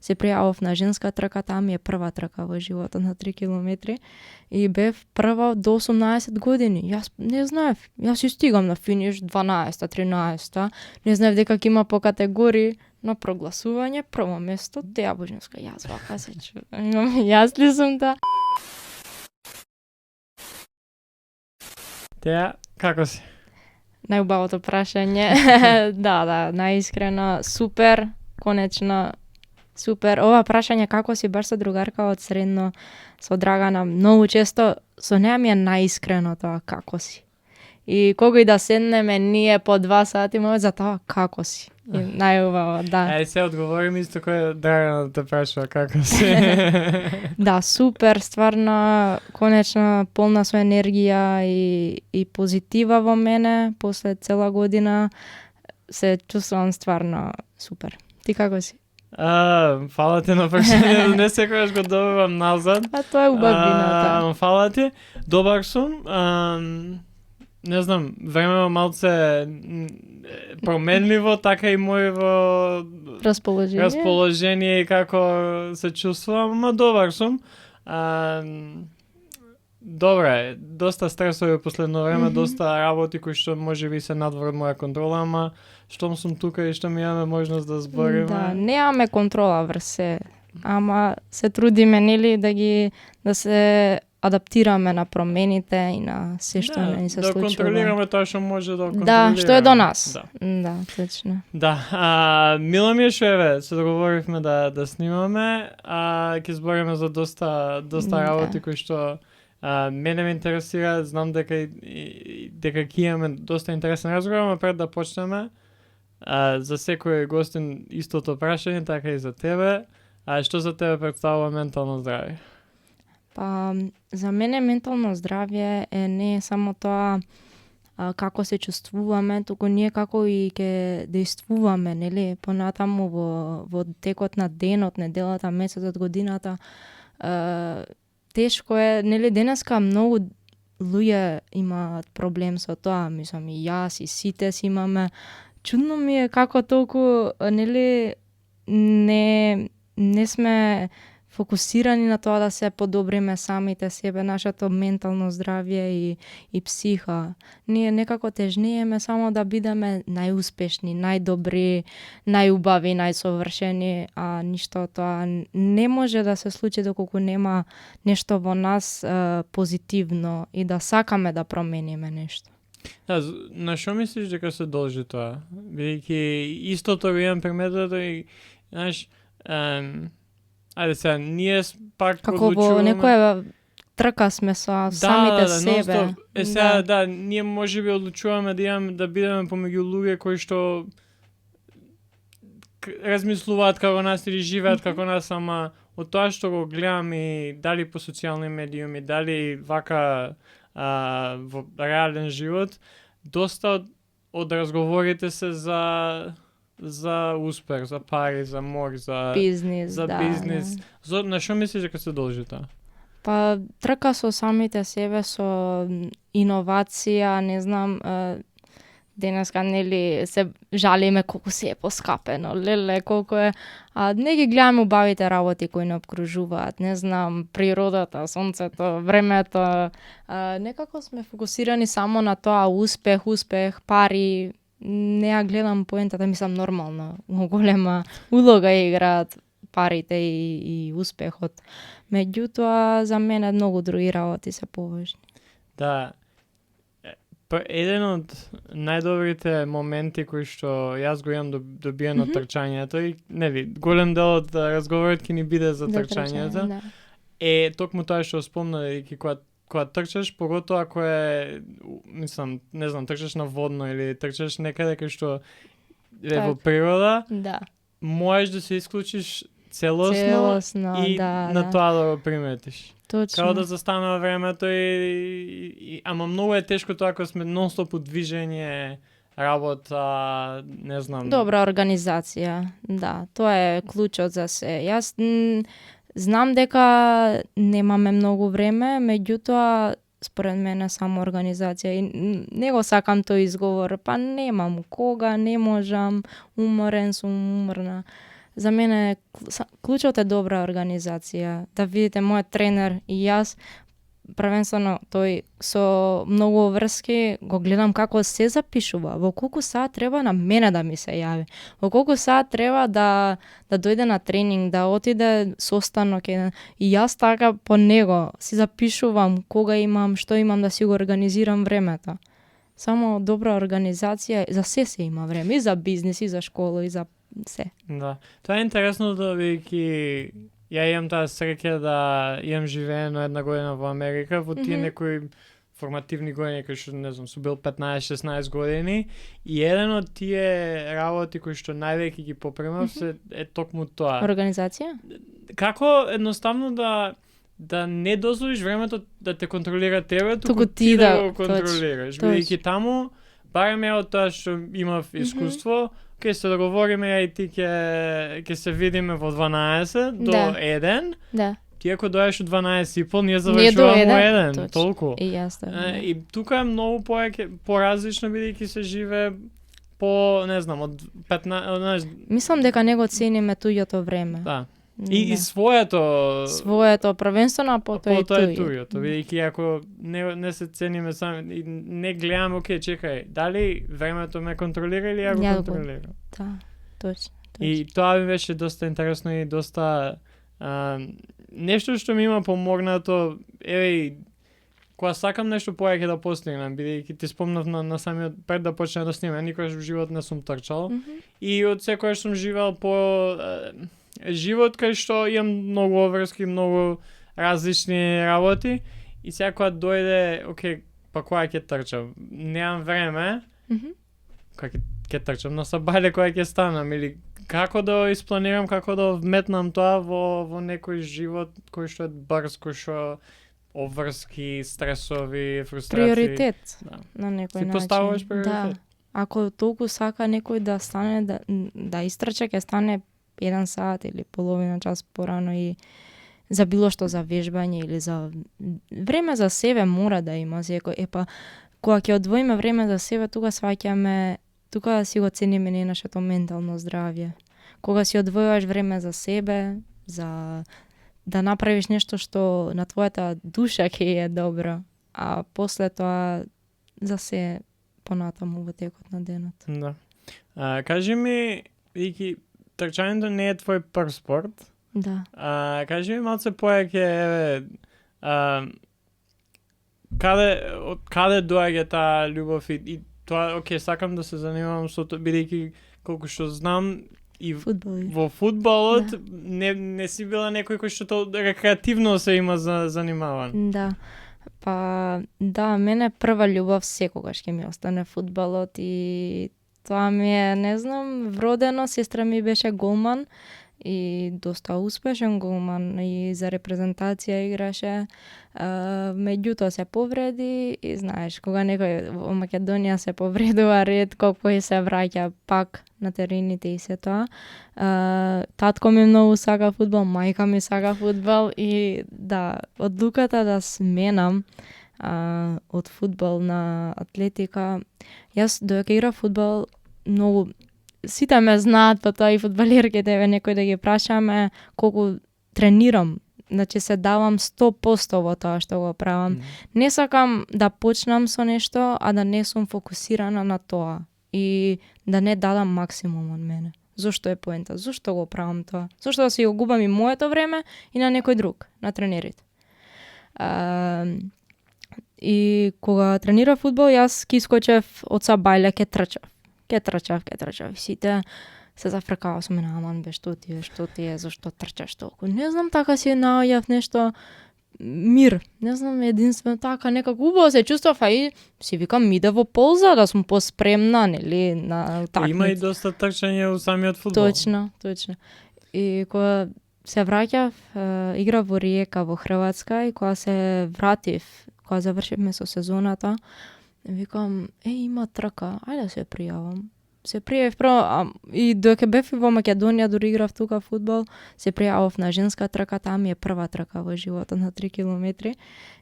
се пријавив на женска трка, таа ми е прва трка во животот на 3 километри и бев прва до 18 години. Јас не знаев, јас си стигам на финиш 12-та, 13-та, не знаев дека ќе има по категории, на прогласување прво место, теа божнеска, јас вака се чувам, јас ли сум та? Теа, како си? Најубавото прашање. Да, најискрено, супер, конечно, супер. Ова прашање како си баш со другарка од средно, со Драгана, многу често со неа ми е најискрено тоа како си. И кога и да седнеме ние по 2 сати, може за тоа како си. И најубаво, да. Ај се одговорим исто кој Драгана те прашува како си. Да, супер, стварно, конечно, полна со енергија и позитива во мене, после цела година се чувствувам стварно супер. Ти како си? Фала ти на прашање, не секогаш го добивам назад. А тоа е убавината. Фала ти. Добар сум. Не знам, времево малце променливо, така и моево расположение и како се чувствувам, ама добар сум. Добре, доста стресови последно време, доста работи кои што можеби се надвор од моја контрола, ама штом сум тука и што ми имаме можност да збориме. Да, немаме контрола врз се, ама се трудиме нели да се адаптираме на промените и на се што не се случува. Да контролираме тоа што може да контролираме. Да, што е до нас. Да, да точно. Да, мило ми е што еве, се договоривме да снимаме, ќе збориме за доста работи кои што мене ме интересира, знам дека ќе имаме доста интересен разговор, ама пред да почнеме, за секој гостин истото прашање, така и за тебе. Што за тебе представува ментално здравје? Па, за мене ментално здравје е не само тоа како се чувствуваме, туку ние како и ќе действуваме, нели, понатаму во текот на денот, неделата, месецот, годината. Тешко е, нели, денеска многу луѓе имаат проблем со тоа, мислам и јас и сите си имаме. Чудно ми е како толку, нели, не сме фокусирани на тоа да се подобриме самите себе, нашето ментално здравје и психа. Ние некако тежнееме само да бидеме најуспешни, најдобри, најубави, најсовршени, а ништо тоа не може да се случи доколку нема нешто во нас позитивно и да сакаме да промениме нешто. Да, на што мислиш дека се должи тоа? Бидејќи истото го имам приметено и, знаеш, ајде сега, ние пак како одлучуваме... во некоја трка сме со самите себе. Сега, да, ние можеби одлучуваме да бидеме помеѓу луѓе кои што размислуваат како нас или живеат како нас, ама од тоа што го гледам и дали по социјални медиуми, дали вака во реален живот, доста од разговорите се за успех, за пари, за мор, за бизнис, бизнис. На што мислиш дека се должи тоа? Па трка со самите себе, со иновација, не знам, денеска нели се жалиме колку се е поскапено, леле, колку е, не ги гледаме убавите работи кои не обкружуваат, не знам, природата, сонцето, времето, некако сме фокусирани само на тоа успех, пари. Не ја гледам поентата, мислам нормално, голема улога играат парите и успехот. Меѓутоа, за мене многу други работи се поважни. Да, еден од најдобрите моменти кои што јас го имам добиено од трчањето и, нели, голем дел од разговорот ќе ни биде за трчањето, е токму тоа што спомна, дека кога трчаш, поготоа ако е, мислам, не знам, трчаш на водно или трчаш некаде кај што е во природа, можеш да се исклучиш целосно и на тоа да го приметиш. Точно. Као да застанува времето ама многу е тешко тоа кога сме нон-стоп у движење, работа, не знам. Добра организација, да, тоа е клучот за се. Јас знам дека немаме многу време, меѓутоа според мене само организација и не го сакам тој изговор, па немам кога, не можам, уморен сум, уморна. за мене клучот е добра организација. Да видите мојот тренер и јас, првенствено тој со многу врски го гледам како се запишува, во колку саат треба на мене да ми се јави, во колку саат треба да дојде на тренинг, да отиде состанок еден. И јас така по него си запишувам кога имам, што имам да си го организирам времето. Само добра организација, за се има време, и за бизнис, и за школа, и за се. Да. Тоа е интересно да бидејќи ја имам таа среќа да имам живеено 1 година во Америка, во тие некои формативни години кои што не знам, су бил 15-16 години, и еден од тие работи кои што највеќе ги попремав е токму тоа. Организација? Како едноставно да не дозволиш времето да те контролира тебе, туку ти да го контролираш. Бидејќи таму, барем од тоа што имав искуство, ќе се договориме, ја и ти ќе се видиме во 12 до 1. Да. Ти ако дојдеш од 12:30, ние завршуваме во 1, толку. И јас така. И тука е многу поразлично бидејќи се живе по, не знам, од 15, мислам дека не го цениме туѓото време. Да. И своето првенствено, потоа и туѓото, бидејќи ако не се цениме сами и не гледаме, окей, чекај, дали времето ме контролира или ја го контролира? Да, точно. И тоа ми беше доста интересно и доста нешто што ми има помогнато, еве, кога сакам нешто повеќе да постигнам, бидејќи ти спомнав на самиот пред да почнеме да снимаме, никогаш во живот не сум трчал, и од секојаш сум живеал по живот кај што имам многу обврски, многу различни работи, и сега кога дојде, окей, па кога ќе трчам, немам време, кога ќе трчам на сабајле, кога ќе станам, или како да испланирам, како да вметнам тоа во некој живот кој што е брз, кој што обврски, стресови, фрустрации. Приоритет, на некој начин. Си поставуваш приоритет? Да. Ако толку сака некој да стане, да истрча, ќе стане 1 сат или половина час порано, и за било што, за вежбање или за време за себе мора да има секој. Кога ќе одвоиме време за себе, тука сваќаме, тука си го цениме нашето ментално здравје. Кога си одвојуваш време за себе, за да направиш нешто што на твојата душа ќе е добро, а после тоа за се понатаму во текот на денот. Да. Кажи ми, Вики, трчањето не е твој прв спорт. Да. Кажи ми малце повеќе, од каде доаѓа таа љубов и тоа, окей, сакам да се занимавам со тоа, бидејќи колку што знам и во фудбалот, да, не си била некој кој што рекреативно се има занимаван. Да. Па, да, мене прва љубов секогаш ќе ми остане фудбалот, и тоа ми е, не знам, вродено. Сестра ми беше голман и доста успешен голман, и за репрезентација играше. Меѓутоа се повреди, и знаеш, кога некој во Македонија се повредува, ретко кој се враќа пак на терените и се тоа. Татко ми многу сака фудбал, мајка ми сака фудбал, и да, одлуката да сменам од фудбал на атлетика. Јас додека играв фудбал, многу сите ме знаат по тоа, и фудбалерките, некој да ги прашаме колку тренирам. Значи се давам 100% во тоа што го правам. Не сакам да почнам со нешто, а да не сум фокусирана на тоа и да не дадам максимум од мене. Зошто е поента? Зошто го правам тоа? Зошто да си го губам и моето време и на некој друг, на тренерите? И кога тренирав фудбал, јас ки искочев од сабајле, ке трчав. И сите се зафркава со мене, аман бе, што ти е, зашто трчаш толку? Не знам, така си наоѓав нешто мир. Не знам, единствено така, некако убаво се чувствав, а и си викам, иде во полза, да сум поспремна, нели, на такмица. Има и доста трчање у самиот фудбал. Точно. И кога се враќав, играв во Риека во Хрватска, и кога се вратив, кога завршивме со сезоната, викам, има трка, ајде да се пријавам. се пријавив прво, и додека бев во Македонија, дури играв тука фудбал, се пријавив на женска трка, таа ми е прва трка во животот на 3 километри.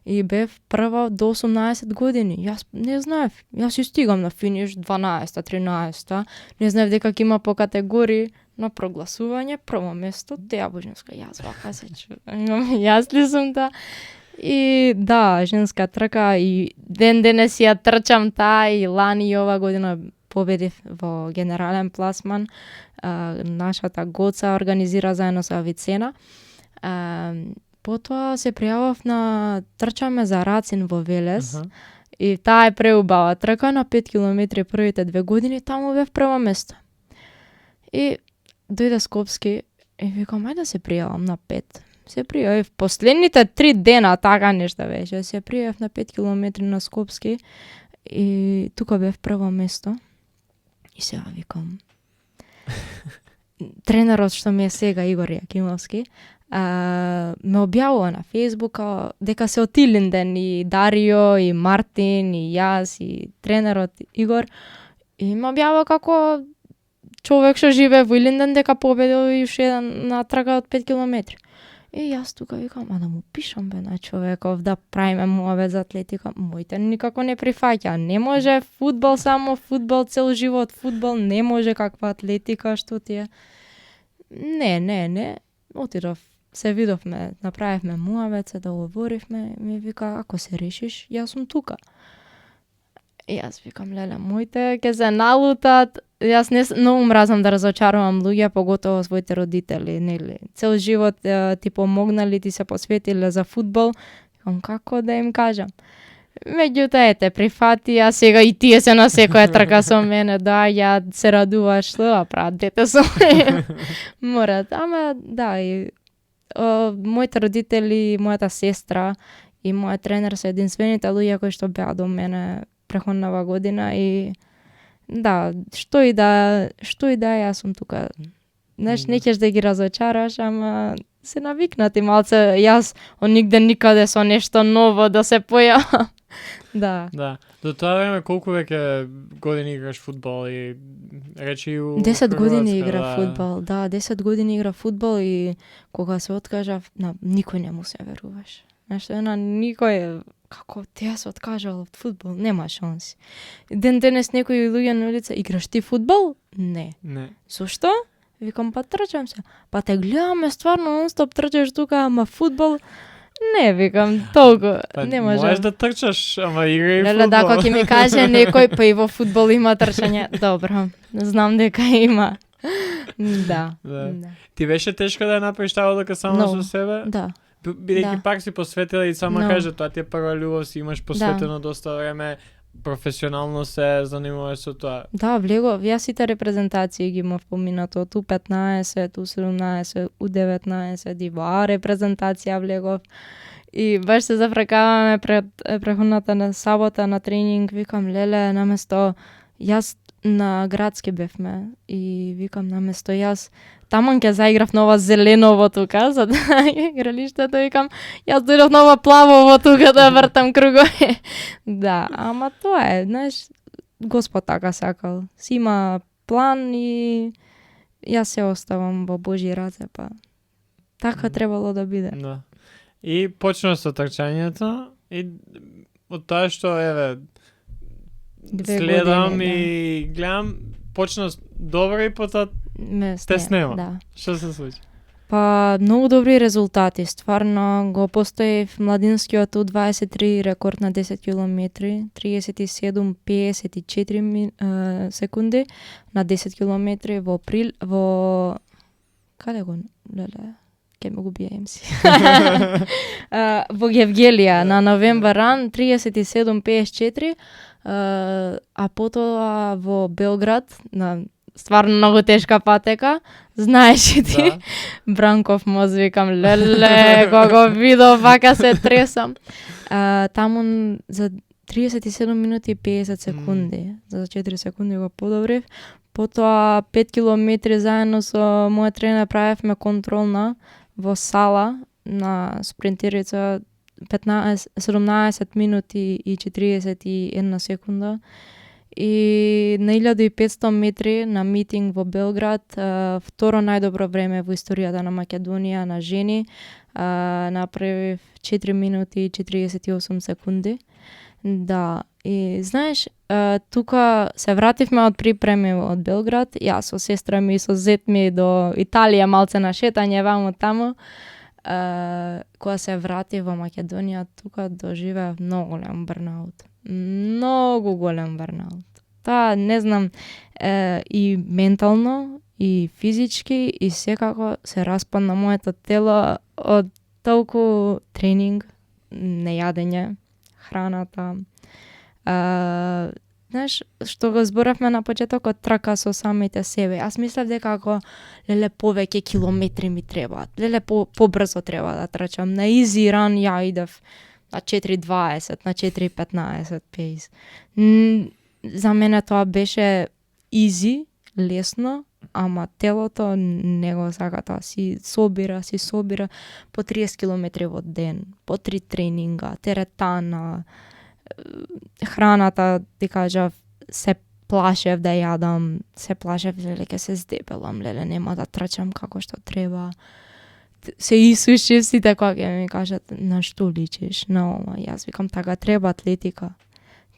И бев прва до 18 години. Јас не знаев, јас и стигам на финиш 12-та, 13-та, не знаев дека ќе има по категории, на прогласување, прво место, Теја Божинска, јас вака се чувам, јас ли сум та? И да, женска трка, и ден денес ја трчам таа, и лани и ова година победив во генерален пласман. Нашата Гоца организира заедно со Авицена. Потоа се пријавав на трчаме за Рацин во Велес. И таа е преубава трка на 5 километри првите 2 години, таму бев прво место. И дојде Скопски и викам, ајде да се пријавам на 5. Се пријавив последните 3 дена, така нешто беше. Се пријавив на 5 километри на Скопски и тука бев прво место. И сега викам, тренерот што ми е сега, Игор Јакимовски, ме објавува на Facebook дека се од Илинден, и Дарио, и Мартин, и јас, и тренерот Игор, и ме објавува како човек што живее во Илинден дека победил уште еден на трка од 5 километри. И јас тука викам, да му пишам бе на човеков да правиме муавет за атлетика. Моите никако не прифаќа. Не може фудбал само фудбал цел живот, фудбал не може каква атлетика што ти е. Не. Отидов, се видовме, направивме муавет, се договоривме, ми вика, ако се решиш, јас сум тука. И јас викам, леле, моите ќе се налутат. Јас не многу мразам да разочарувам луѓе, поготово своите родители, нели. Цел живот ти помогнали, ти се посветиле за фудбал. Викам, како да им кажам? Меѓутоа, прифати, а сега и тие се на секоја трка со мене, да, ја се радуваш, што прават дете со мене. Морат, ама да, и моите родители, мојата сестра и мојот тренер се единствените луѓе кои што беа до мене преходнава година, и да, што и да јас сум тука. Знаеш, не ќе да ги разочараш, ама се навикнати малце, јас од нигде никаде со нешто ново да се појавам. Да. Да. До тоа време колку веќе години играш фудбал и речи у 10 години Хрватска, игра фудбал. Да, 10 години игра фудбал, и кога се откажав, на никој не му се веруваш. Знаеш, на никој, како тя се откажала од фудбал, нема шанси. Ден денес некои луѓе на улица, играш ти фудбал? Не. Зошто? Викам, па трчам се. Па те гледаме, стварно нон-стоп трчаш тука, ама фудбал? Не, викам, толку, не може. Можеш да трчаш, ама играј фудбал. Леле, да, ако ќе ми каже некој, па и во фудбал има трчање, добро, знам дека има. Да. Ти беше тешко да ја направиш таа одлука само со себе? Да. Бидејќи пак си посветила и сама кажа, тоа ти е прва љубов, си имаш посветено доста време, професионално се занимаваш со тоа. Да, влегов, јас сите репрезентации ги имав поминато, ту 15, ту 17, у 19, и во А репрезентација влегов. И баш се зафракаваме пред преходната на сабота на тренинг, викам, леле, наместо јас на градски бевме, и викам, наместо јас таман ќе заиграв нова зеленово тука, за да игралиштето, викам, јас дојдов нова плавово тука да вртам кругови. Да, ама тоа е, знаеш, Господ така сакал. Си има план и јас се оставам во Божји раце, па така требало да биде. Да. И почнав со трчањето, и од тоа што, еве, следам години, и гледам, почна добро и потоа те снема. Да. Што се случи? Па, многу добри резултати. Стварно го постоив младинскиот У23 рекорд на 10 километри, 37:54 секунди на 10 километри во април, во... Каде го? Леле, ке ме го бијаем си. Во Гевгелија, на новембар ран, 37:54, а потоа во Белград, на стварно многу тешка патека, знаеш и ти, Бранков мост, викам, леле, кога видов, вака се тресам. Таму за 37 минути и 50 секунди, за 4 секунди го подобрив. Потоа 5 километри заедно со мојот тренер правевме контролна во сала на спринтерица 17 минути и 41 секунда. и на 1500 метри на митинг во Белград, второ најдобро време во историјата на Македонија на жени, направив 4 минути и 48 секунди. Да, и знаеш, тука се вративме од припреми од Белград, јас со сестра ми и со зет ми до Италија малце на шетање ваму таму. Кога се врати во Македонија, тука доживеав многу голем бърнаут. Многу голем бърнаут. Таа, не знам, и ментално, и физички, и секако се распадна моето тело од толку тренинг, нејадење, храната. Знаеш, што го зборавме на почетокот, трака со самите себе. Јас мислев дека ако леле повеќе километри ми требаат, леле побрзо треба да трчам. На easy run ја идев на 4:20, на 4:15 пейс. За мене тоа беше easy, лесно, ама телото не го сака тоа. Си собира по 30 километри во ден, по 3 тренинга, теретана, храната, ти кажав, се плашев да јадам, се плашев, леле, ке се здебелам, леле, нема да трчам како што треба. Се исушив сите кога ќе ми кажат, на што личиш, на ова. Јас викам, така треба атлетика.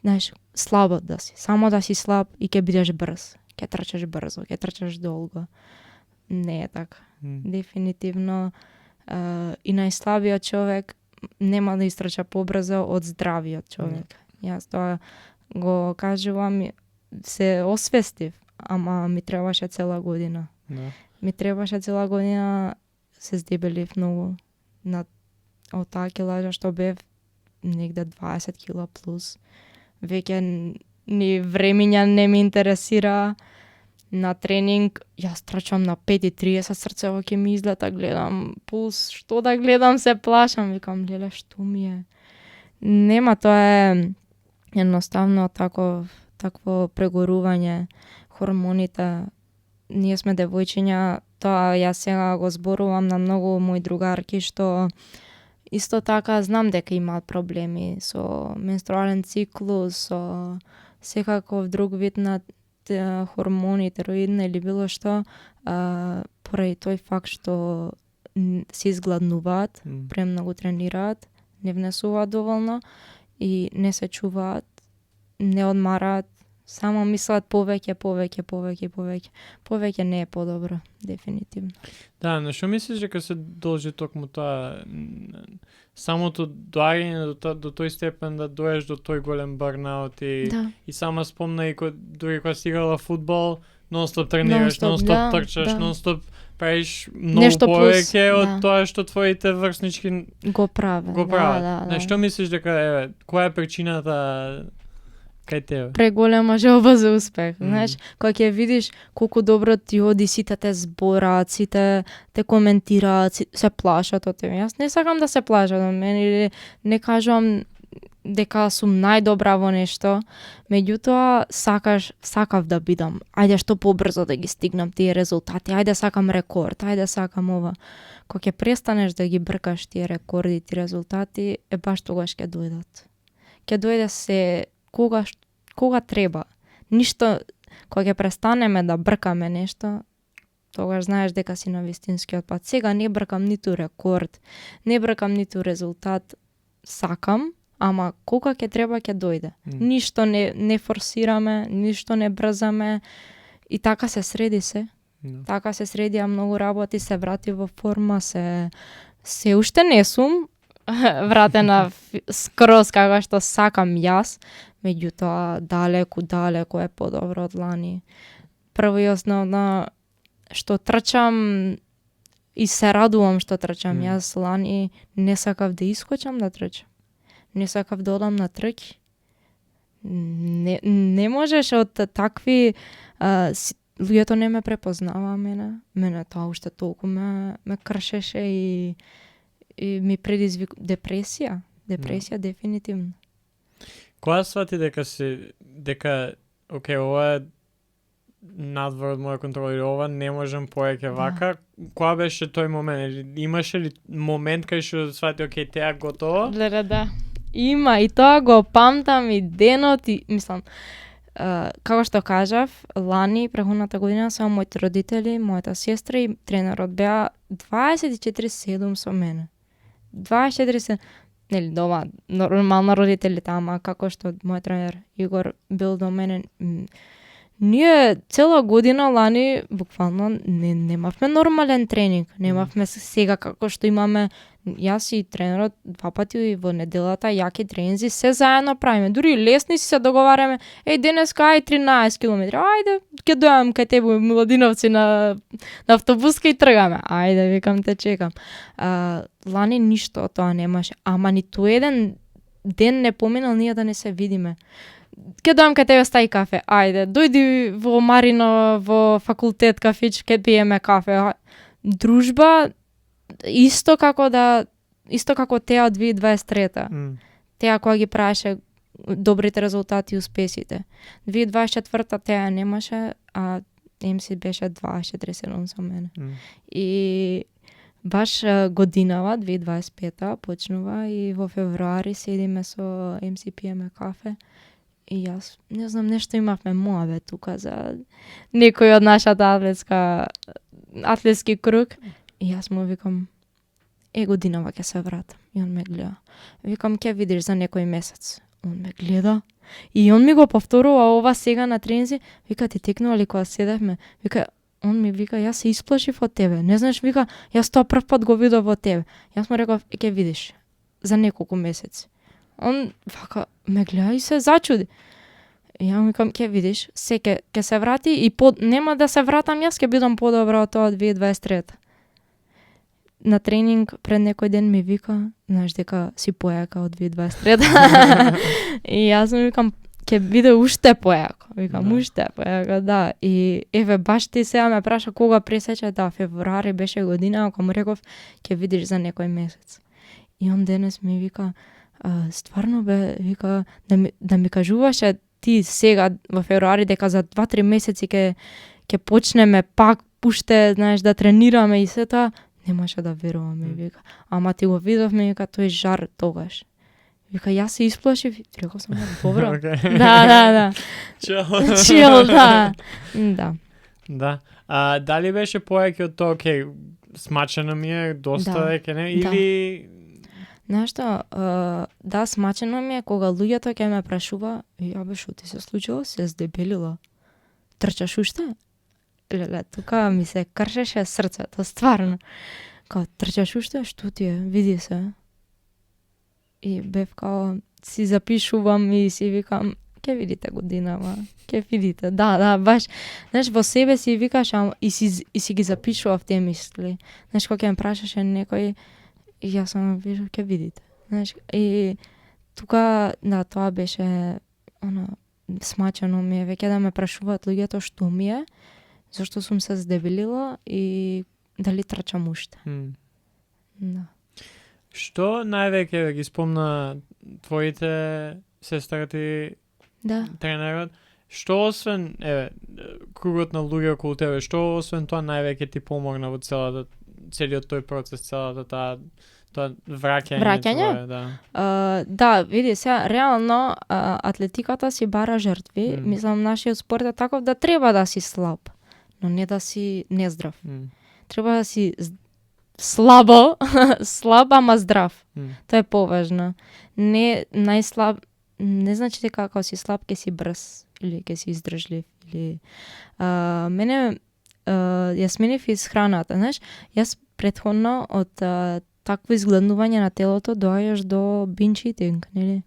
Знаеш, слабо да си, само да си слаб и ќе бидеш брз. Ќе трчаш брзо, ќе трчаш долго. Не е така. Дефинитивно, и најслабиот човек нема да истрча побрзо од здравиот човек. Јас тоа го кажувам, се освестив, ама ми требаше цела година. Ми требаше цела година, се здебелив многу. Од таа килажа што бев, негде 20 кила плюс. Веќе ни времиња не ми интересира. На тренинг, јас трчам на 5:30, срцево ќе ми излета, гледам пулс, што да гледам, се плашам, викам, леле, што ми е? Нема, тоа е едноставно такво прегорување, хормоните. Ние сме девојчиња, тоа јас сега го зборувам на многу мои другарки што исто така знам дека имаат проблеми со менструален циклус, со секаков друг вид на хормони, тероидна или било што, поради тој факт што се изгладнуваат, премногу тренираат, не внесуваат доволно и не се чуваат, не одмараат, само мислат повеќе. Повеќе не е подобро, дефинитивно. Да, на што мислиш дека се должи токму тоа, самото доаѓање до тој степен да доеш до тој голем бърнаут и сама спомна и дури кога си играла фудбал, нон-стоп тренираш, нон-стоп трчаш, нон-стоп правиш многу повеќе од тоа што твоите врснички го прават. На што мислиш дека која е причината кај тебе? Преголема желба за успех. Знаеш, кога ќе видиш колку добро ти оди, сите те збораат, сите те коментираат, се плашат од тебе. Јас не сакам да се плашат од мене или не кажувам дека сум најдобра во нешто, меѓутоа сакав да бидам. Ајде што побрзо да ги стигнам тие резултати, ајде сакам рекорд, ајде сакам ова. Кога ќе престанеш да ги бркаш тие рекорди, тие резултати, баш тогаш ќе дојдат. Ќе дојде се кога треба. Ништо, кога ќе престанеме да бркаме нешто, тогаш знаеш дека си на вистинскиот пат. Сега не бркам ниту рекорд, не бркам ниту резултат, сакам, ама кога ќе треба ќе дојде. Ништо не форсираме, ништо не брзаме и така се среди се. Така се среди, а многу работи, се врати во форма, се уште не сум вратена скроз како што сакам јас, меѓутоа далеку е подобро од лани. Прво и основно што трчам и се радувам што трчам. Јас лани не сакав да искочам да трчам. Не сакав да одам на трки. Не можеш од такви луѓето не ме препознава мене. Мене тоа уште толку ме кршеше и ми предизвик депресија. Депресија дефинитивно. Кога свати дека окей, ова е надвор од моја контрола или ова не можам повеќе вака, кога беше тој момент? Имаше ли момент кај што свати окей, теа готово? Да. Има и тоа го памтам и денот и мислам како што кажав, лани, претходната година, само моите родители, мојата сестра и тренерот беа 24/7 со мене. 24/7, нели, дома, нормално родителите, ама како што мој тренер Игор бил до мене, ние цела година лани буквално немавме нормален тренинг, немавме сега како што имаме јас и тренерот 2 пати во неделата, јаки тренинзи, се заедно правиме. Дури лесни си се договараме, денеска ај 13 километри, ајде, ќе дојам кај тебе Младиновци на автобуска и тргаме. Ајде, викам, те чекам. Лани ништо од тоа немаше, ама ниту еден ден не поминал ние да не се видиме. Ке дојам кај тебе стај кафе, ајде, дојди во Марино, во факултет кафич, ке пиеме кафе. Дружба, исто како теа од 2023-та. Теа која ги правеше добрите резултати и успесите. 2024-та теа немаше, а МС беше 24/7 со мене. И баш годинава, 2025-та, почнува и во февруари седиме со МС пиеме кафе. И јас, не знам, нешто имавме моаве тука за некој од нашата атлетски круг. И јас му викам, годинава ќе се вратам. И он ме гледа. Викам, ќе видиш за некој месец. Он ме гледа. И он ми го повторува ова сега на тренинзи. Вика, ти текнува ли кога седевме? Вика, он ми вика, јас се исплашив од тебе. Не знаеш, вика, јас тоа прв пат го видов од тебе. Јас му реков, ќе видиш за неколку месеци. Он вака ме гледа и се зачуди. И ја му викам, ќе видиш, се ќе се врати и нема да се вратам, јас ќе бидам подобра од тоа 2023. На тренинг пред некој ден ми вика, знаеш дека си појака од 2023. И јас му викам, ќе биде уште појако. Викам, уште појако, да. И еве, баш ти сега ме праша кога пресече, да, февруари беше година, ако му реков, ќе видиш за некој месец. И он денес ми вика, стварно бе, вика, да ми кажуваше ти сега во февруари дека за 2-3 месеци ќе почнеме пак уште, знаеш, да тренираме и се тоа, немаше да веруваме, вика. Ама ти го видовме, вика, тој жар тогаш. Вика, јас се исплашив, реков сам, добро. Okay. Да. Чил, да. Да. Дали беше поеќе од тоа, смачено ми е, доста веќе, не? Или... Знаеш што, да, смачено ми е кога луѓето ќе ме прашува, бе, шо ти се случило, се здебелила. Трчаш уште? Леле, тука ми се кршеше срцето, стварно. Као, трчаш уште, што ти е, види се. И бев као, си запишувам и си викам, ќе видите годинава, ќе видите. Да, баш, знаеш, во себе си викаш, и си ги запишував тие мисли. Знаеш, кога ќе ме прашаше некој, и јас сам вижу, ќе видите. Знаеш, и тука, да, тоа беше, смачено ми е, веќе да ме прашуваат луѓето што ми е, зашто сум се здебелила и дали трчам уште. Да. Што највеќе ги спомна твоите сестрати, тренерот? Што освен, кругот на луѓе околу тебе, што освен тоа највеќе ти помогна во целиот тој процес, целата тоа враќање? Да, види сега, реално атлетиката си бара жртви. Мислам, нашиот спорт е таков да треба да си слаб, но не да си нездрав. Треба да си слаб, ама здрав. Тоа е поважно. Не најслаб, не значи дека ако си слаб ќе си брз или ќе си издржлив. Или мене ја сменив из храната, знаеш, јас претходно од такво изгледнување на телото доаѓаш до binge eating, нели?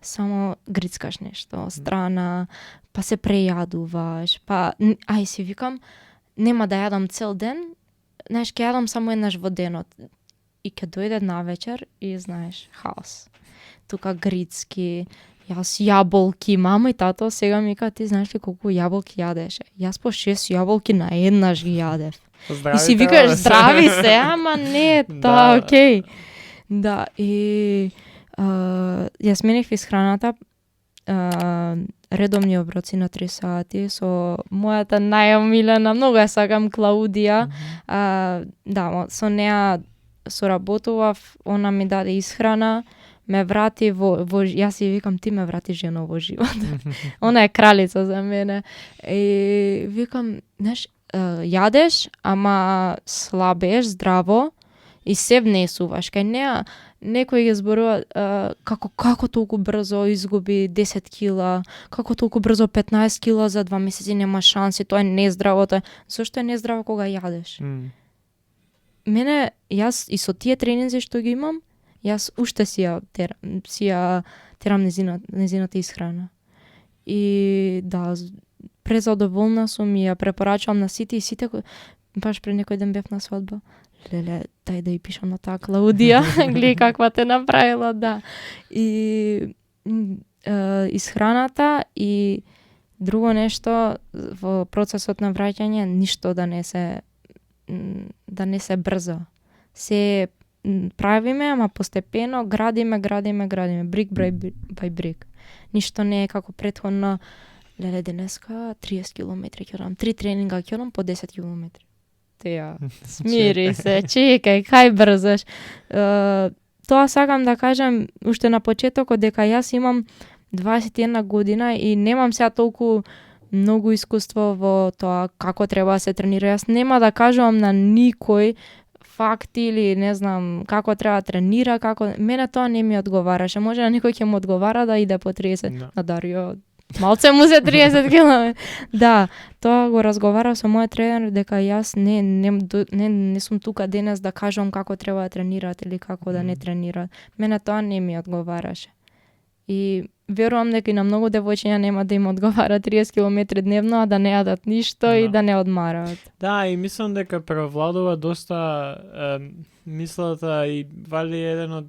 Само грицкаш нешто, страна, па се прејадуваш, па си викам, нема да јадам цел ден, знаеш, ќе јадам само еднаш во денот. И ќе дојде навечер и знаеш, хаос. Тука грицки, јас јаболки, мама и тато сега ми кажа, ти знаеш ли колку јаболки јадеше? Јас по 6 јаболки на еднаш ги јадев. И си викаш, здрави се, ама не, тоа окей. Да, и јас менев из храната, редовни оброци на 3 сати со мојата најомилена, многу ја сакам, Клаудија. Да, со неа соработував, она ми даде исхрана, ме врати во јас си викам ти ме врати жено во живот. Она е кралица за мене. И викам, знаеш, јадеш, ама слабеш здраво и се внесуваш. Кај неа некој ги зборува како толку брзо изгуби 10 кила, како толку брзо 15 кила за 2 месеци нема шанси, тоа е нездраво, зошто е нездраво кога јадеш? Мене, јас и со тие тренинзи што ги имам, јас уште си ја терам незината исхрана. И да, презадоволна сум и ја препорачувам на сите и сите, баш пред некој ден бев на свадба. Леле, дај да ја пишам на таа Клаудија, гледај каква те направила, да. И исхраната и друго нешто во процесот на враќање, ништо да не се брзо. Се правиме, ама постепено градиме, брик by брик. Ништо не е како претходно, леле, денеска 30 километри ќе одам, 3 тренинга ќе одам по 10 километри. Теја, смири се, чекај, кај брзаш. Тоа сакам да кажам уште на почетокот, дека јас имам 21 година и немам сега толку многу искуство во тоа како треба да се тренира. Јас нема да кажувам на никој факти или не знам како треба да тренира, мене тоа не ми одговараше. Може на некој ќе му одговара да иде по 30, на Дарио малце му се 30 км. Да, тоа го разговара со мојот тренер дека јас не сум тука денес да кажам како треба да тренираат или како да не тренираат. Мене тоа не ми одговараше. И верувам дека и на многу девојчиња нема да им одговара 30 км дневно, а да не јадат ништо и да не одмараат. Да, и мислам дека превладува доста мислата и вали еден од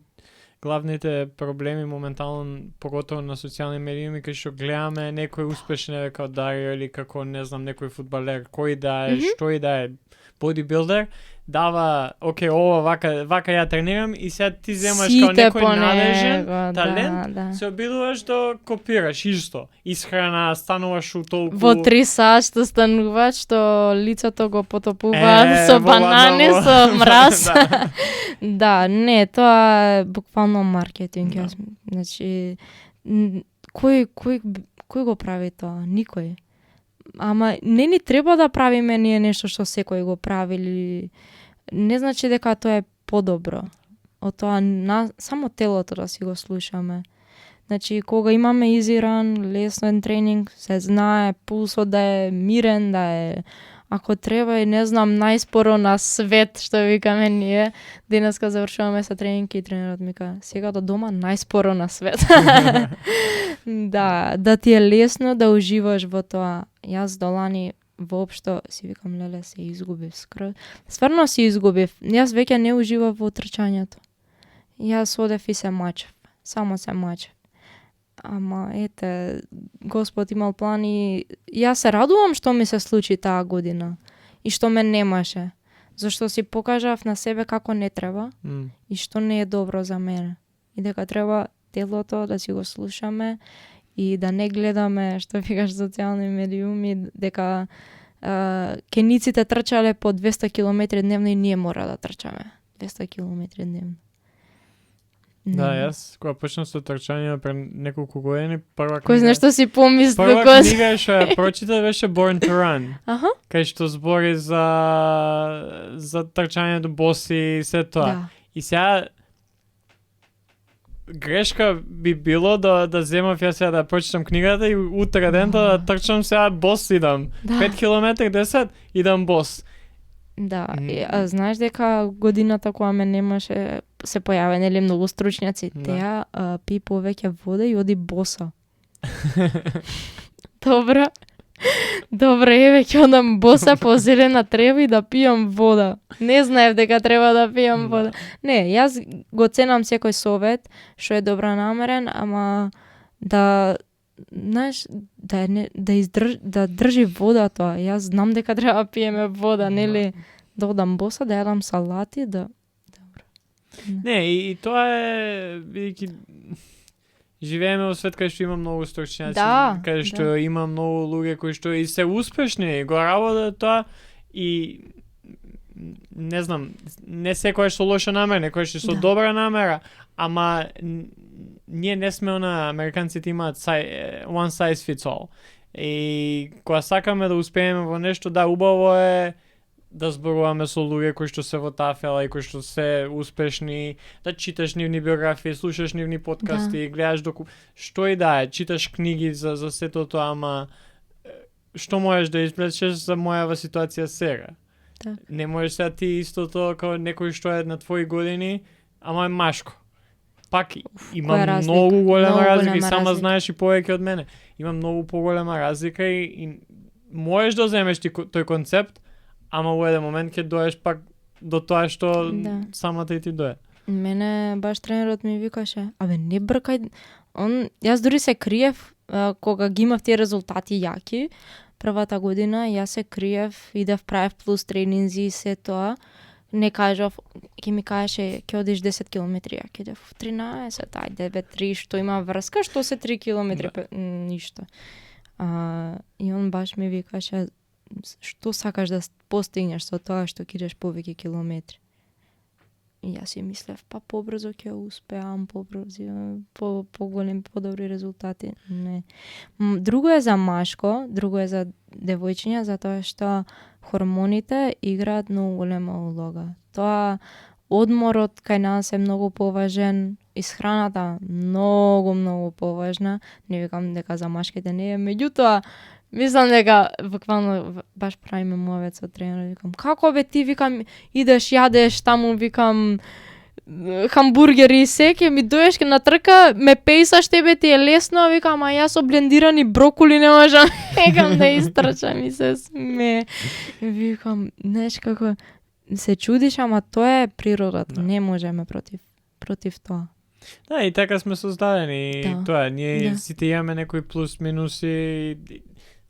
главните проблеми моментално, поготово на социјални медиуми, кај што гледаме некој успешен како Дарио или како, не знам, некој фудбалер, кој да е, што и да е, бодибилдер, дава, окей, ова вака ја тренирам и сега ти земаш као некој надежен талент, се обидуваш да копираш исто. Исхрана, стануваш у толку... Во 3 сат што стануваш, што лицето го потопуваат со банани, со мраз. Да, не, тоа е буквално маркетинг. Значи, кој го прави тоа? Никој. Ама не ни треба да правиме ние нешто што секој го прави или не значи дека тоа е подобро. Од тоа само телото да си го слушаме. Значи кога имаме easy run, лесен тренинг, се знае пулсот да е мирен, да е ако треба и не знам најспоро на свет што викаме ние. Денеска завршуваме со тренинг и тренерот ми кажа сега до дома најспоро на свет. Да ти е лесно да уживаш во тоа. Јас долани воопшто си викам леле се изгубив скроз. Стварно се изгубив. Јас веќе не уживав во трчањето. Јас одев и се мачев. Само се мачев. Ама ете, Господ имал план и јас се радувам што ми се случи таа година и што ме немаше. Зашто си покажав на себе како не треба и што не е добро за мене. И дека треба телото да си го слушаме и да не гледаме, што викаш, социјални медиуми, дека кениците трчале по 200 км дневно и ние мора да трчаме 200 км дневно. Да, јас кога почнав со трчање пред неколку години, прва книга... Кој знае што си помисли? Прва книга што ја прочита беше Born to Run. Кај што збори за трчањето боси и се тоа. Да. И сега грешка би било да земав ја сега да прочитам книгата и утре ден да трчам сега бос идам. 5 км 10 идам бос. Да, а знаеш дека годината кога ме немаше се појаве нели многу стручњаци, теа пи повеќе вода и оди боса. Добро, еве ќе одам боса по зелена трева и да пијам вода. Не знаев дека треба да пијам вода. Не, јас го ценам секој совет што е добронамерен, ама да знаеш, да држи вода тоа. Јас знам дека треба да пиеме вода, нели? Да одам боса, да јадам салати, да... Добро. Не, и тоа е, бидејќи живееме во свет кај што има многу стручњаци, кај што има многу луѓе кои што и се успешни, го работат тоа и не знам, не секој што лоша намера, некој што со добра намера, ама ние не сме американците имаат one size fits all. И кога сакаме да успееме во нешто, да, убаво е да зборуваме со луѓе кои што се во таа фела и кои што се успешни, да читаш нивни биографии, слушаш нивни подкасти, гледаш што и да е, читаш книги за сето тоа, ама што можеш да извлечеш за мојава ситуација сега? Так. Не можеш сега ти истото како некој што е на твои години, ама е машко. Пак има многу голема разлика и сама знаеш и повеќе од мене. Има многу поголема разлика и можеш да земеш тој концепт, ама во еден момент ќе доеш пак до тоа што самата и ти дое. Мене баш тренерот ми викаше, абе не бркај, јас дури се криев кога ги имав тие резултати јаки. Првата година јас се криев, идев правев плюс тренинзи и се тоа. Не кажав, ќе ми кажеше ќе одиш 10 километри, ја ќе идев 13, ајде 3, што има врска, што се 3 километри, ништо. И он баш ми викаше, што сакаш да постигнеш со тоа што ќе идеш повеќе километри. И јас си мислев, па побрзо ќе успеам, поголеми, подобри резултати. Не. Друго е за машко, друго е за девојчиња, затоа што хормоните играат многу голема улога. Тоа одморот кај нас е многу поважен, исхраната многу поважна. Не викам дека за машките не е, меѓутоа мислам дека буквално баш правиме муавет со тренерот, викам како бе ти, викам идеш јадеш таму, викам хамбургери и се, ќе ми доеш ке на трка, ме пејсаш, тебе ти е лесно, викам, а јас со блендирани брокули не можам, викам да истрчам и се сме. Викам, знаеш како се чудиш, ама тоа е природата, не можеме против тоа. Да, и така сме создадени, тоа, ние сите имаме некои плюс минуси,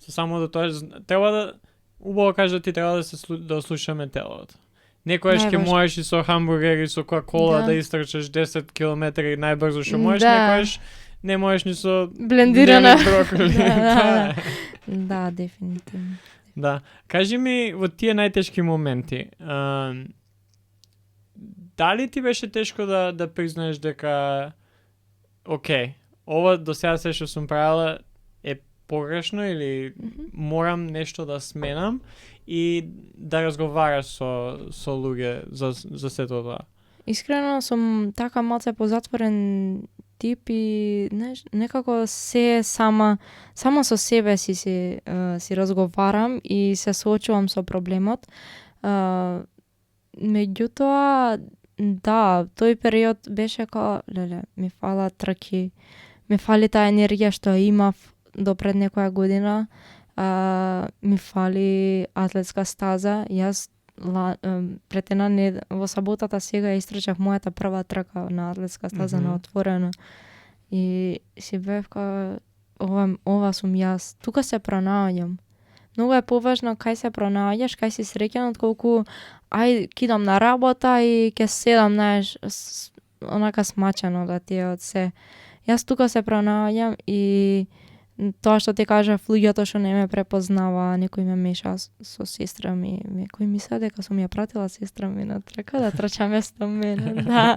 само да тоа треба да убаво кажа ти треба да слушаме телото. Некојаш ќе можеш и со хамбургери, со кока-кола да истрчаш 10 километри најбрзо што можеш, некојаш не можеш ни со блендирана броколи. Да, дефинитивно. Да. Кажи ми во тие најтешки моменти, дали ти беше тешко да признаеш дека окей, ова до сега се што сум правила е погрешно или морам нешто да сменам и да разговараш со луѓе за сето тоа? Искрено сум така малце позатворен тип и некако се само со себе си разговарам и се соочувам со проблемот. Меѓутоа, да, тој период беше како, ми фала трки, ми фали таа енергија што имав до пред некоја година, ми фали атлетска стаза. Јас пред една во саботата сега истрчав мојата прва трка на атлетска стаза на отворено. И си бев како ова сум јас. Тука се пронаоѓам. Многу е поважно кај се пронаоѓаш, кај си среќен, отколку кидам на работа и ќе седам, знаеш, онака смачено да ти е од се. Јас тука се пронаоѓам и тоа што ти кажав, луѓето што не ме препознава, некој ме меша со сестра ми, кој мисля дека сум ја пратила сестра ми на трка да трча место мене, да.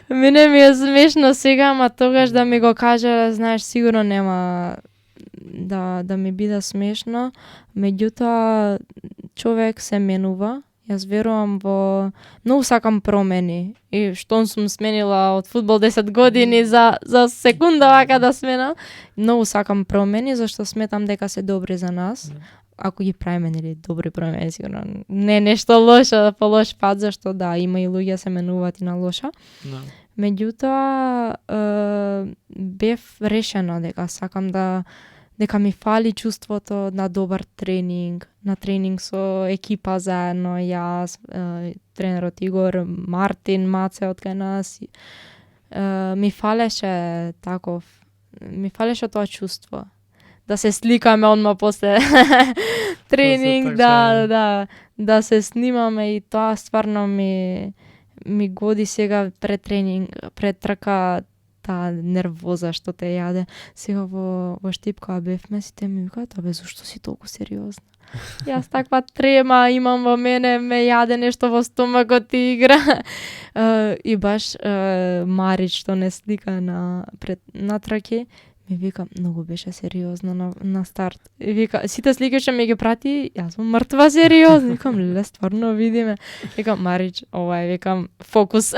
Мене ми е смешно сега, ама тогаш да ми го каже, знаеш, сигурно нема да ми биде смешно, меѓутоа човек се менува. Јас верувам во многу сакам промени и што сум сменила од фудбал 10 години за секунда вака да сменам. Многу сакам промени зашто сметам дека се добри за нас. Ако ги правиме нели добри промени, сигурно не нешто лошо, по лош пат, зашто да, има и луѓе се менуваат и на лоша. Меѓутоа бев решена дека сакам дека ми фали чувството на добар тренинг, на тренинг со екипа заедно, јас, тренерот Игор, Мартин, Маце од кај нас. Ми фалеше тоа чувство. Да се сликаме одма после тренинг, да се снимаме и тоа стварно ми годи сега пред тренинг, пред трка, таа нервоза што те јаде. Сега во Штипка бевме, сите ми викаат, абе, зашто си толку сериозна? Јас таква трема имам во мене, ме јаде нешто во стомакот и игра. И баш Марич што не слика на траки, ми вика, многу беше сериозно на старт. И вика, сите слики што ми ги прати, јас сум мртва сериозно. Викам, леле, стварно видиме. Викам, Марич, ова е, викам, фокус.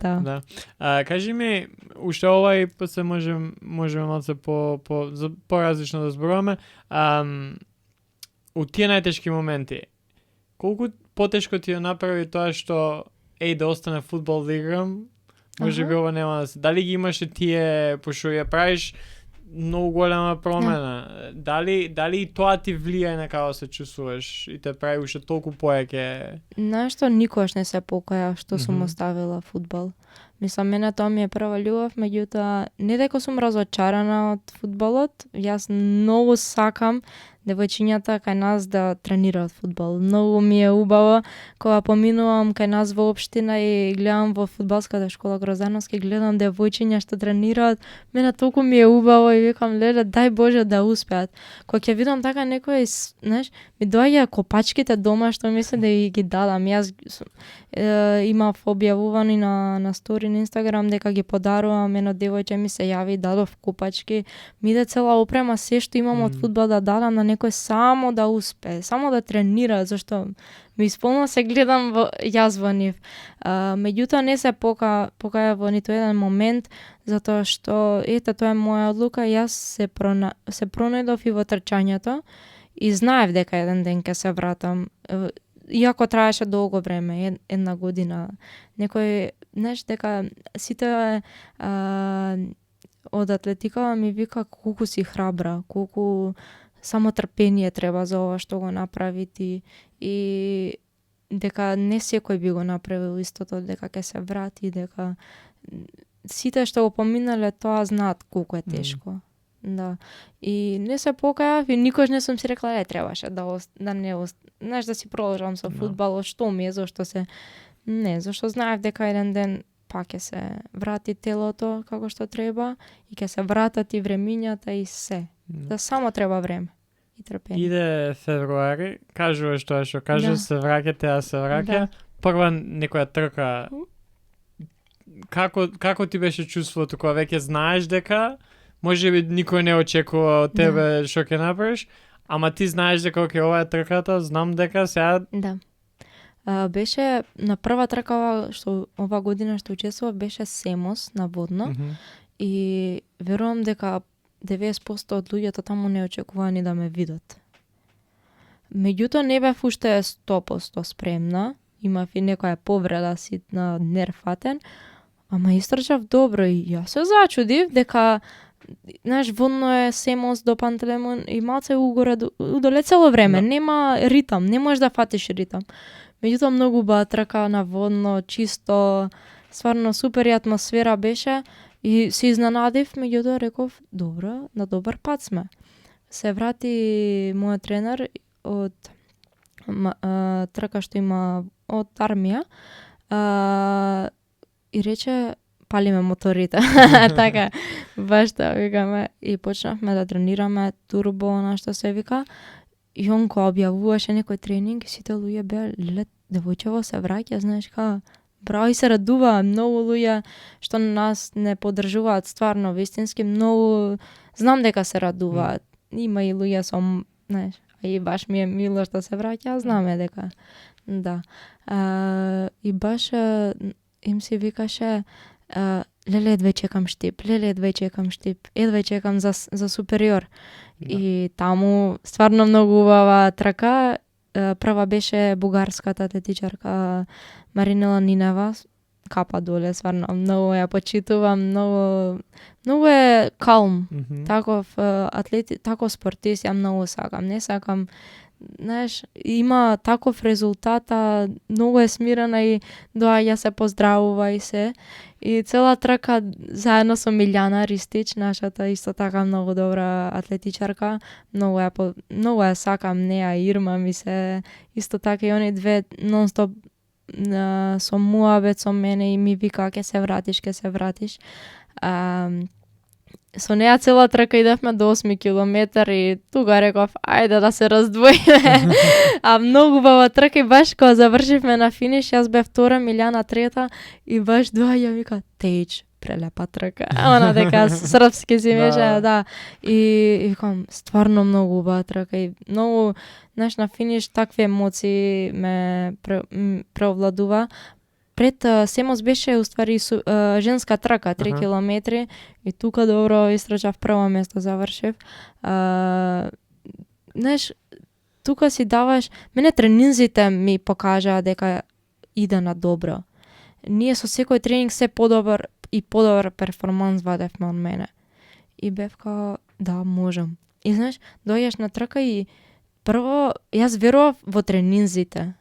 Да. Кажи ми, уште ова и после можеме малце поразлично да зборуваме. У тие најтешки моменти, колку потешко ти ја направи тоа што да остане фудбал да играм? Може би ова нема да се. Дали ги имаше тие, пошто ја правиш многу голема промена? Дали и тоа ти влијае на како се чувствуваш и те прави уште толку поеќе? Знаеш што, никогаш не се покаја што сум оставила фудбал. Мислам, мене тоа ми е прва љубов, меѓутоа, не дека сум разочарана од фудбалот, јас многу сакам девојчињата кај нас да тренираат фудбал. Многу ми е убаво кога поминувам кај нас во општина и гледам во фудбалската школа Грозановски, гледам девојчиња што тренираат, мене толку ми е убаво и викам, леле, дај Боже да успеат. Кога ќе видам така некој, знаеш, ми доаѓа копачките дома што мислам да ги дадам. Јас имав објавувани на стори на Инстаграм дека ги подарувам, едно девојче ми се јави и дадов копачки. Ми иде цела опрема, се што имам од фудбал да дадам на некој само да успее, само да тренира, зашто ми исполно се гледам јас во нив. Меѓутоа не се покаја во ниту еден момент, затоа што, тоа е моја одлука, јас се пронајдов и во трчањето и знаев дека еден ден ќе се вратам. Иако траеше долго време, една година. Некој, знаеш, дека сите од атлетикава ми вика колку си храбра, колку само трпение треба за ова што го направи ти и дека не секој би го направил истото, дека ќе се врати, дека сите што го поминале тоа знаат колку е тешко. Да. И не се покајав и никош не сум си рекла, требаше да не знаеш, да си продолжам со фудбалот, што ми е, зашто се не, зашто знаев дека еден ден пак ќе се врати телото како што треба и ќе се вратат и времињата и се. Да само треба време и трпение. Иде февруари, кажуваш тоа што кажеш, се враќате, се враќа. Прва некоја трка. Како ти беше чувството кога веќе знаеш дека може би никој не очекува од тебе што ќе направиш, ама ти знаеш дека ова е трката, знам дека сега... Да. Беше на прва трка што ова година што учествував беше Семос на водно и верувам дека 90% од луѓето таму не очекуваа ни да ме видат. Меѓутоа не бев уште 100% спремна, имав и некоја повреда ситна, нерфатен, ама истрчав добро и јас се зачудив дека знаеш, водно е Семос до Пантелеймон и малце угоре удоле цело време, нема ритам, не можеш да фатиш ритам. Меѓутоа многу убава трка на водно, чисто, стварно супер атмосфера беше и се изненадив, меѓутоа реков, добро, на добар пат сме. Се врати мојот тренер од трка што има од армија и рече, палиме моторите. Така, баш тоа викаме и почнавме да тренираме турбо, на што се вика. И он кога објавуваше некој тренинг, сите луѓе беа, леле, девојчево се враќа, знаеш ка, браво и се радува, многу луѓе што нас не поддржуваат стварно, вистински, многу, знам дека се радуваат. Има и луѓе со, знаеш, и баш ми е мило што се враќа, знаме дека, да. И баш им си викаше, леле, едвај чекам Штип, едвај чекам за супериор. И таму стварно многу убава трака. Прва беше бугарската атлетичарка Маринела Нинева, капа доле, стварно многу ја почитувам, многу е калм. Таков атлет, таков спортист ја многу сакам. Не сакам, знаеш, има таков резултат, многу е смирена и доаѓа се поздравува и се. И цела трака заедно со Милјана Ристич, нашата исто така многу добра атлетичарка, многу ја сакам неа, Ирма ми се, исто така и они две нон-стоп со муабет со мене и ми вика ќе се вратиш. Со неа цела трка идевме до 8 километар и тука реков, ајде да се раздвоиме. А многу убава трка и баш кога завршивме на финиш, јас бев втора, Милјана трета и баш доаѓа вика, Теич, прелепа трка. Она дека српски си беше, да. И викам, стварно многу убава трка и многу, знаеш, на финиш такви емоции ме преовладува. Пред Семос беше уствари женска трака, 3 километри и тука добро истрчав прво место, завршив. Знаеш, тука си даваш, мене тренинзите ми покажаа дека иде на добро. Ние со секој тренинг се подобар перформанс вадевме од мене. И бев као, да, можам. И знаеш, дојдеш на трака и прво, јас верував во тренинзите.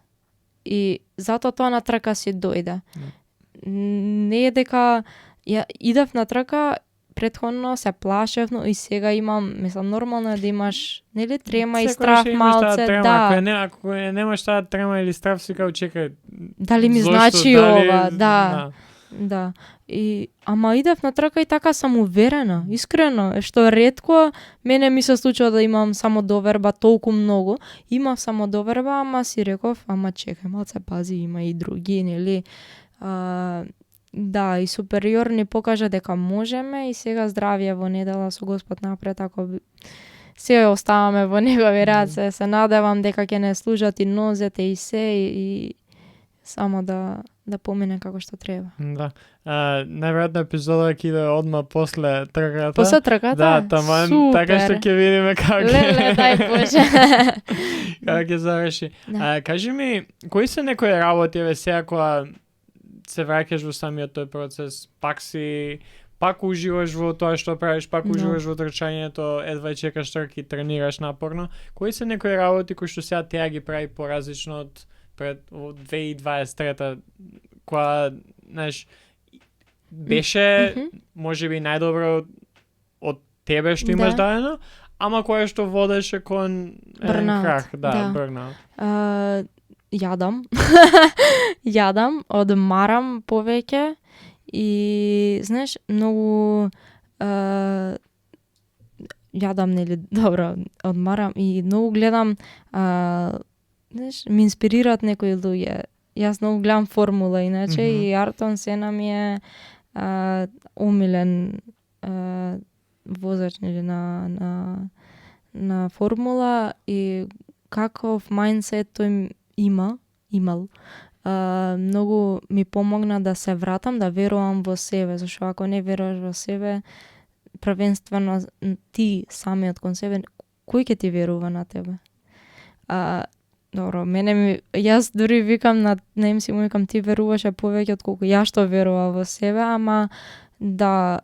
И затоа тоа на трака си дојде. Не е дека идев на трака, претходно се плашев, но и сега имам, мислам, нормално е да имаш, нели, трема и страв малце, да. Ако немаш таа трема или страв, си као чекај. Дали ми значи ова, да. И ама идев на трака и така сам уверена, искрено, што ретко мене ми се случува да имам самодоверба толку многу. Имав самодоверба, ама си реков, ама чекај, малце пази, има и други, нели. Да, и супериор ни покажа дека можеме и сега здравје во недела со Господ напред, ако се оставаме во негови раце, се надевам дека ќе не служат и нозете и се и само да помине како што треба. Да. Најверојатно епизода ќе иде одма после трката. После трката? Да, таман, така што ќе видиме како ќе... Леле, дај Боже. Како ќе заврши. Да. Кажи ми, кои се некои работи, сега кога се враќаш во самиот тој процес, пак уживаш во тоа што правиш, пак уживаш во трчањето, едва чекаш трки, тренираш напорно. Кои се некои работи кои што сега теа ги прави поразлично од пред 2023-та, кога, знаеш, беше можеби најдобро од тебе што имаш дадено, ама кое што водеше кон крах, burnout. Јадам, одмарам повеќе и, знаеш, многу јадам, нели, добро, одмарам и многу гледам, знаеш, ми инспирираат некои луѓе. Јас многу гледам формула, иначе, и Артон Сена ми е омилен возач, нели, на формула и каков мајндсет тој имал. Многу ми помогна да се вратам, да верувам во себе, зашто ако не веруваш во себе, првенствено ти самиот кон себе, кој ќе ти верува на тебе? Добро, јас дури викам на MC му викам, ти веруваше повеќе отколку ја што верува во себе, ама да,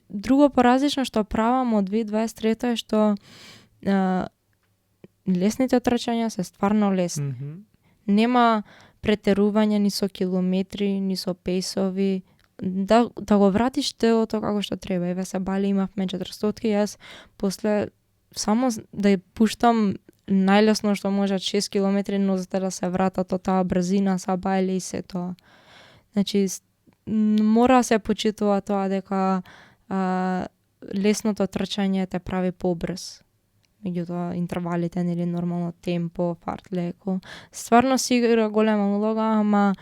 друго поразлично што правам од 2023 е што лесните трчања се стварно лесни. Нема претерување ни со километри, ни со пейсови, да го вратиш телото како што треба. Еве се Бали имавме 400, јас после само да ја пуштам најлесно што може 6 километри, но за да се вратат од таа брзина са Бали и се тоа. Значи, мора се почитува тоа дека лесното трчање те прави побрз. Меѓутоа, интервалите, нели, нормално темпо, фарт леко. Стварно си игра голема улога, ама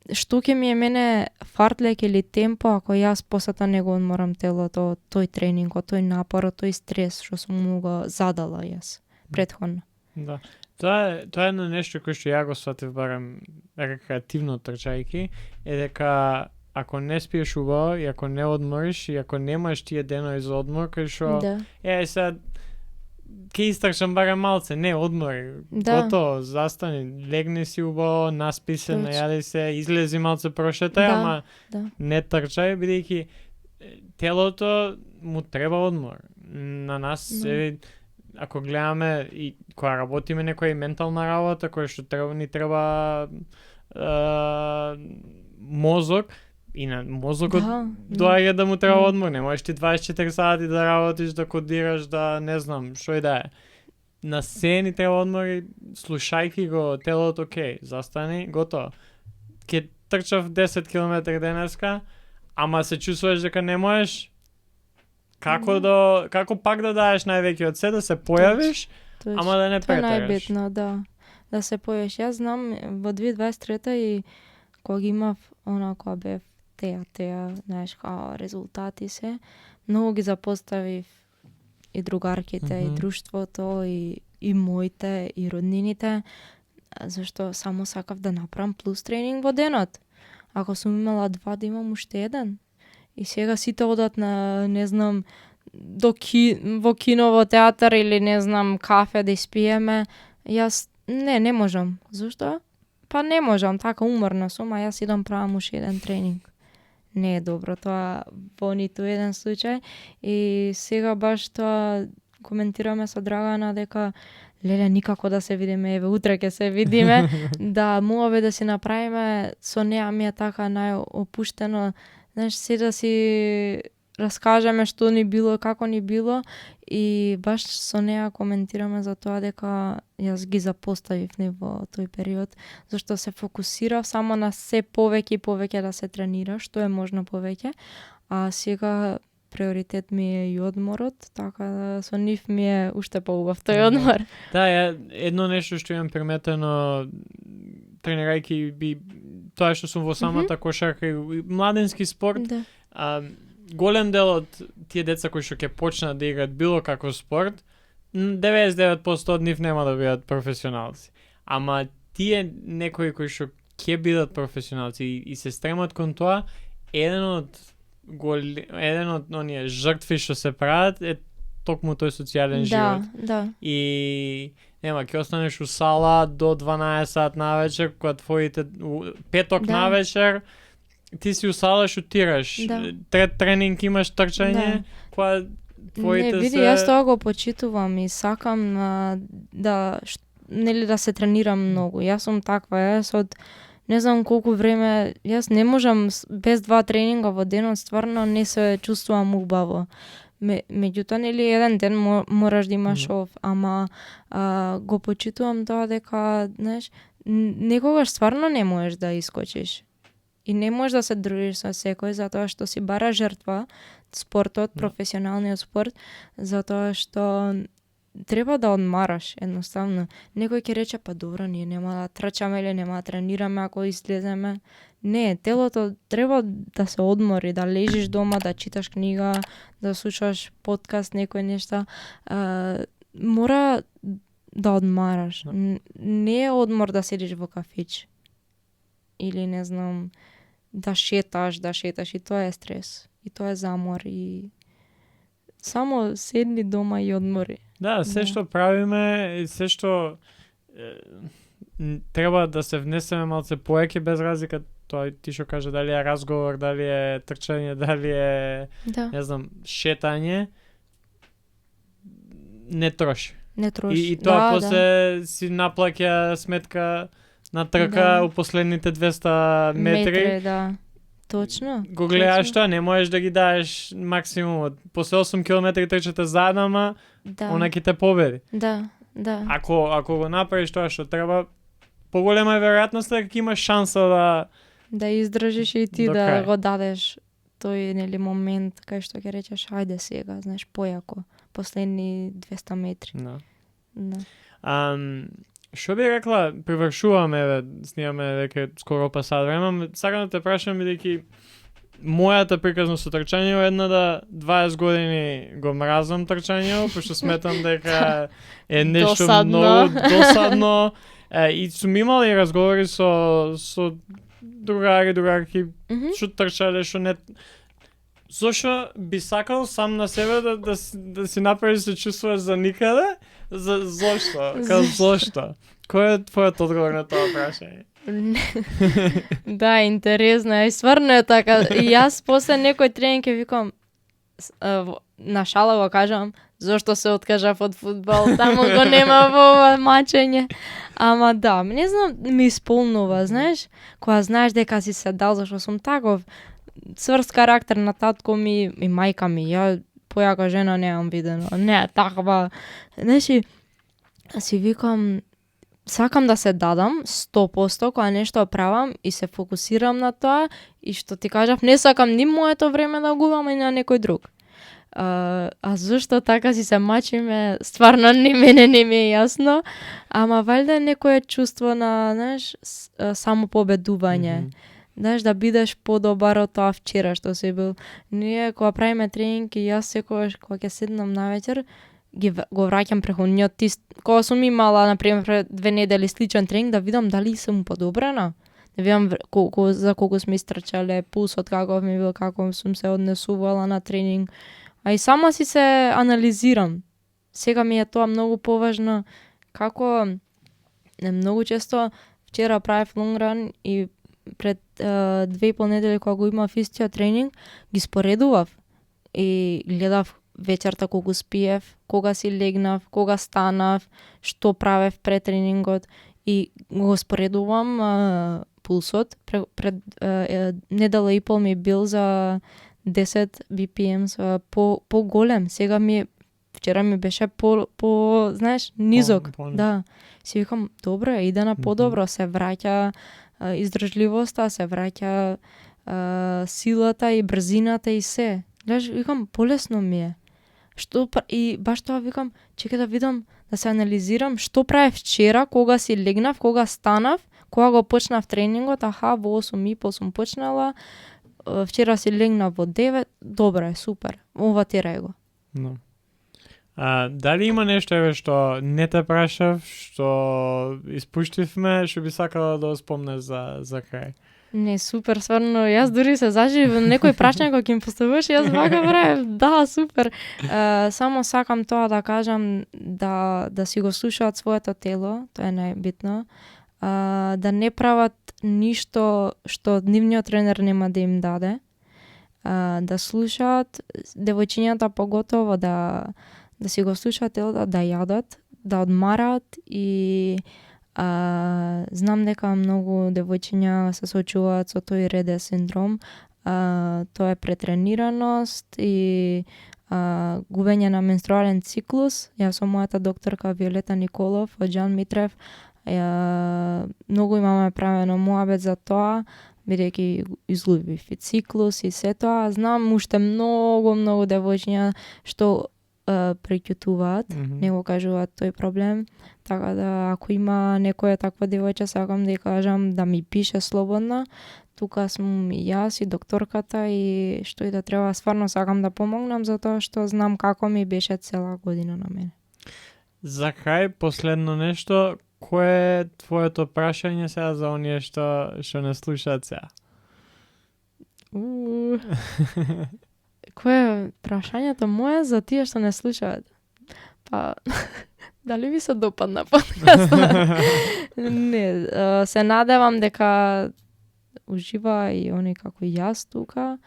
што ќе ми е мене фарт лек или темпо, ако јас посета не го одморам телото, тој тренинг, тој напор, тој стрес што сум му го задала јас претходно. Да. Тоа е едно нешто кој што ја го сватив барем рекреативно трчајки, е дека ако не спиеш убаво и ако не одмориш и ако немаш тие денови за одмор, кај што сега ке истрчам барем малце, не одмори, готово, застани, легни си убаво, наспи се, најади се, излези малце прошетај, ама не трчај, бидејќи телото му треба одмор. На нас, ако гледаме и кога работиме некоја ментална работа, која што ни треба мозок, и на мозокот доаѓа да му треба одмор, не можеш ти 24 сати да работиш, да кодираш, да не знам, што и да е. на се ни треба одмори, слушајки го телото, окей, застани, готово. Ке трчав 10 км денеска, ама се чувствуваш дека не можеш, како пак да даеш највеќе од се, да се појавиш, ама да не Тоа е претераш. најбитно, да се појавиш. Јас знам во 2023 и кога имав кога бев теа, знаеш, као резултати се, многу ги запоставив и другарките, и друштвото, и моите, и роднините, зашто само сакав да направам плюс тренинг во денот. Ако сум имала 2, да имам уште 1. И сега сите одат на, не знам, во кино, во театар или, не знам, кафе да испиеме. Јас не можам. Зошто? Па не можам, така уморна сум, а јас идам правам уште 1 тренинг. Не е добро тоа во ниту еден случај. И сега баш тоа коментираме со Драгана дека леле, никако да се видиме, еве утре ќе се видиме, да муаве да си направиме, со неа ми е така најопуштено, знаеш, се да си раскажеме што ни било, како ни било, и баш со неа коментираме за тоа дека јас ги запоставив во тој период, зашто се фокусирав само на се повеќе и повеќе да се тренира, што е можно повеќе, а сега приоритет ми е и одморот, така да со нив ми е уште поубав тој одмор. Да, едно нешто што имам приметено тренирајќи тоа што сум во самата кошарка и младенски спорт, голем дел од тие деца кои што ќе почнат да играат било каков спорт, 99% од нив нема да бидат професионалци. Ама тие некои кои што ќе бидат професионалци и се стремат кон тоа, еден од оние жртви што се прават е токму тој социјален живот. Да. И нема, ќе останеш у сала до 12 сат навечер, кога твоите петок навечер ти си у сала, шутираш. Трет тренинг имаш трчање, кога твоите не, види, јас тоа го почитувам и сакам да се тренирам многу. Јас сум таква, јас од не знам колку време, јас не можам без 2 тренинга во денот, стварно не се чувствувам убаво. Меѓутоа, нели, еден ден мораш да имаш ов, ама го почитувам тоа дека, знаеш, некогаш стварно не можеш да искочиш. И не можеш да се дружиш со секој, затоа што си бара жртва, спортот, професионалниот спорт, затоа што треба да одмараш, едноставно. Некој ќе рече, па добро, ние нема да трчаме или нема да тренираме ако излеземе. Не, телото треба да се одмори, да лежиш дома, да читаш книга, да слушаш подкаст, некој нешта. Мора да одмараш. Не е одмор да седиш во кафич. Или, не знам, да шеташ, и тоа е стрес. И тоа е замор. И само седни дома и одмори. Да, се што правиме, се што треба да се внесеме малце поеќе, без разлика тоа ти што каже, дали е разговор, дали е трчање, дали е, не знам, шетање, не троши. Не троши. И тоа после си наплаќа сметка на трка у последните 200 метри. Точно. Го гледаш тоа, не можеш да ги даеш максимумот. После 8 км трчате заедно, она ќе те победи. Да. Ако го направиш тоа што треба, поголема е веројатноста дека имаш шанса да издржиш и ти да го дадеш тој, нели, момент кај што ќе речеш ајде сега, знаеш, појако, последни 200 метри. Што би рекла, привршуваме, снимаме веќе скоро па сат време, сакам да те прашам, бидејќи мојата приказна со трчање е една да 20 години го мразам трчање, пошто сметам дека е нешто многу досадно. И сум имал и разговори со другарки, што трчале, што не. Зошто би сакал сам на себе да си направиш се чувствуваш за никаде? Зошто? Кој е твојот одговор на тоа прашање? Да, интересно е. Стварно е така. И јас после некој тренинг ќе викам, на шала го кажам, зошто се откажав од фудбал, таму го нема во мачење. Ама да, не знам, ми исполнува, знаеш, кога знаеш дека си се дал, зашто сум таков цврст карактер на татко ми и мајка ми. Ја појака жена неам видено. Не, таква. Знаеш, си викам, сакам да се дадам 100% кога нешто правам и се фокусирам на тоа и што ти кажав, не сакам ни моето време да губам и на некој друг. А зашто така си се мачиме, стварно ни мене не ми е јасно, ама валјда е некое чувство на, знаеш, самопобедување. Знаеш, да бидеш подобар од тоа вчера што си бил. Ние кога правиме тренинг и јас секогаш кога ќе седнам навечер, го враќам преходниот тист. Кога сум имала, например, пред 2 недели сличен тренинг, да видам дали сум подобрена. Да видам за колку сме истрчале, пулсот каков ми бил, како сум се однесувала на тренинг. А и сама си се анализирам. Сега ми е тоа многу поважно, како многу често вчера правев лонгран и пред 2,5 недели кога го имав истиот тренинг, ги споредував и гледав вечерта колку спиев, кога си легнав, кога станав, што правев пред тренингот и го споредувам пулсот. Пред недела и пол ми бил за 10 BPM по-голем. Сега вчера ми беше по знаеш, низок. Да. Си викам, добре, иде на подобро, се враќа издржливоста, се враќа силата и брзината и се. Гледаш, викам, полесно ми е. И баш тоа викам, чекај да видам, да се анализирам, што правев вчера, кога си легнав, кога станав, кога го почнав тренингот, во 8:30 сум почнала, вчера си легнав во 9, добро е, супер, ова терај го. No. Дали има нешто што не те прашав, што испуштивме, што би сакала да спомнеш за крај? Не, супер, стварно, јас дури се заживив некој прашање кога ќе им поставуваш, јас вака правев, да, супер. Само сакам тоа да кажам, да си го слушаат своето тело, тоа е најбитно, да не прават ништо што нивниот тренер нема да им даде, да слушаат, девојчињата поготово да си го слушаат телото, да јадат, да одмараат и знам дека многу девојчиња се соочуваат со тој РД синдром. Тоа е претренираност и губење на менструален циклус. Јас со мојата докторка Виолета Николов од Џан Митрев многу имаме правено муабет за тоа, бидејќи изгубив и циклус и се тоа. Знам уште многу девојчиња што преќутуваат, не го кажуваат тој проблем, така да ако има некоја таква девојче, сакам да ја кажам да ми пише слободно. Тука сум и јас и докторката и што и да треба, стварно сакам да помогнам затоа што знам како ми беше цела година на мене. За крај, последно нешто, кое е твоето прашање сега за оние што не слушаат сега? Кое е прашањето мое за тие што не слушаат? Па, дали ви се допадна подкастот? Не, се надевам дека ужива и они како и јас тука.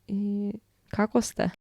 И како сте?